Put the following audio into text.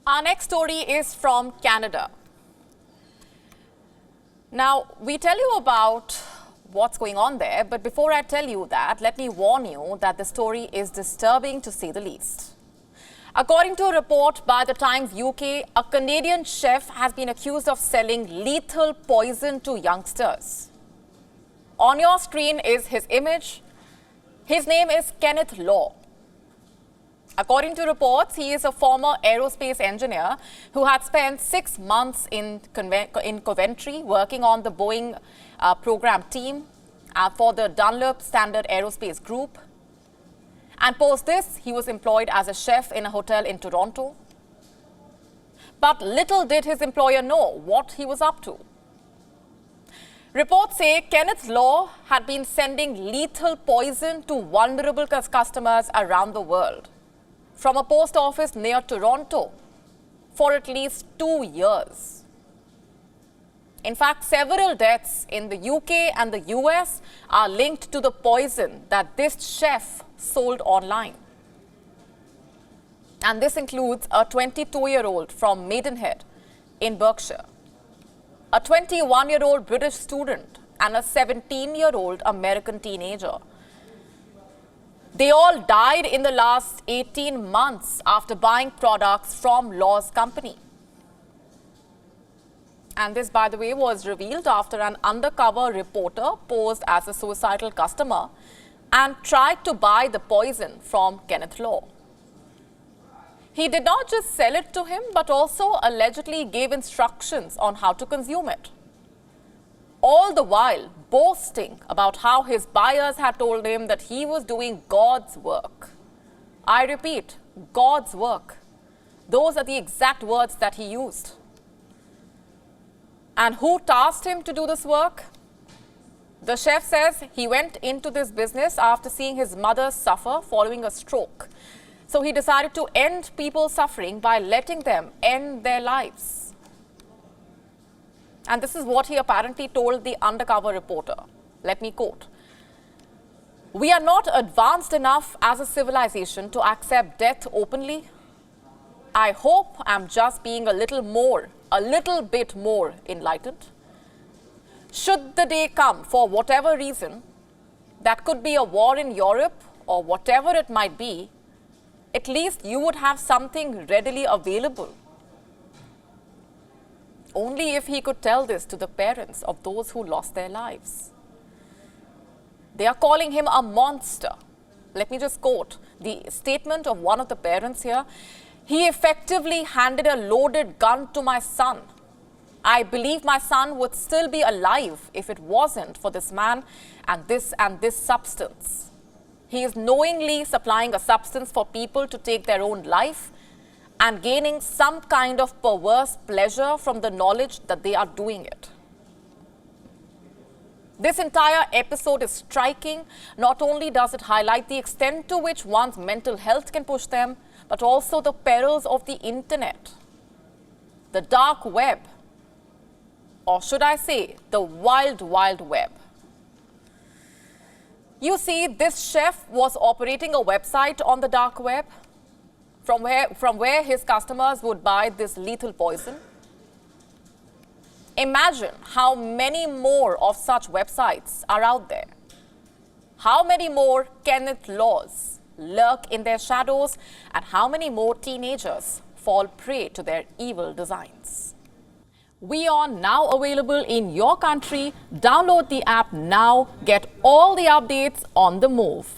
Our next story is from Canada. Now, we tell you about what's going on there, but before I tell you that, let me warn you that the story is disturbing to say the least. According to a report by the Times UK, a Canadian chef has been accused of selling lethal poison to youngsters. On your screen is his image. His name is Kenneth Law. According to reports, he is a former aerospace engineer who had spent 6 months in Coventry working on the Boeing program team for the Dunlop Standard Aerospace Group. And post this, he was employed as a chef in a hotel in Toronto. But little did his employer know what he was up to. Reports say Kenneth Law had been sending lethal poison to vulnerable customers around the world from a post office near Toronto for at least 2 years. In fact, several deaths in the UK and the US are linked to the poison that this chef sold online. And this includes a 22-year-old from Maidenhead in Berkshire, a 21-year-old British student, and a 17-year-old American teenager. They all died in the last 18 months after buying products from Law's company. And this, by the way, was revealed after an undercover reporter posed as a suicidal customer and tried to buy the poison from Kenneth Law. He did not just sell it to him, but also allegedly gave instructions on how to consume it. All the while boasting about how his buyers had told him that he was doing God's work. I repeat, God's work. Those are the exact words that he used. And who tasked him to do this work? The chef says he went into this business after seeing his mother suffer following a stroke. So he decided to end people's suffering by letting them end their lives. And this is what he apparently told the undercover reporter. Let me quote. "We are not advanced enough as a civilization to accept death openly. I hope I'm just being a little bit more enlightened. Should the day come, for whatever reason, that could be a war in Europe or whatever it might be, at least you would have something readily available." Only if he could tell this to the parents of those who lost their lives. They are calling him a monster. Let me just quote the statement of one of the parents here. "He effectively handed a loaded gun to my son. I believe my son would still be alive if it wasn't for this man and this substance. He is knowingly supplying a substance for people to take their own life and gaining some kind of perverse pleasure from the knowledge that they are doing it." This entire episode is striking. Not only does it highlight the extent to which one's mental health can push them, but also the perils of the internet, the dark web, or should I say, the wild, wild web. You see, this chef was operating a website on the dark web from where his customers would buy this lethal poison. Imagine how many more of such websites are out there. How many more Kenneth Laws lurk in their shadows, and how many more teenagers fall prey to their evil designs. WION now available in your country. Download the app now. Get all the updates on the move.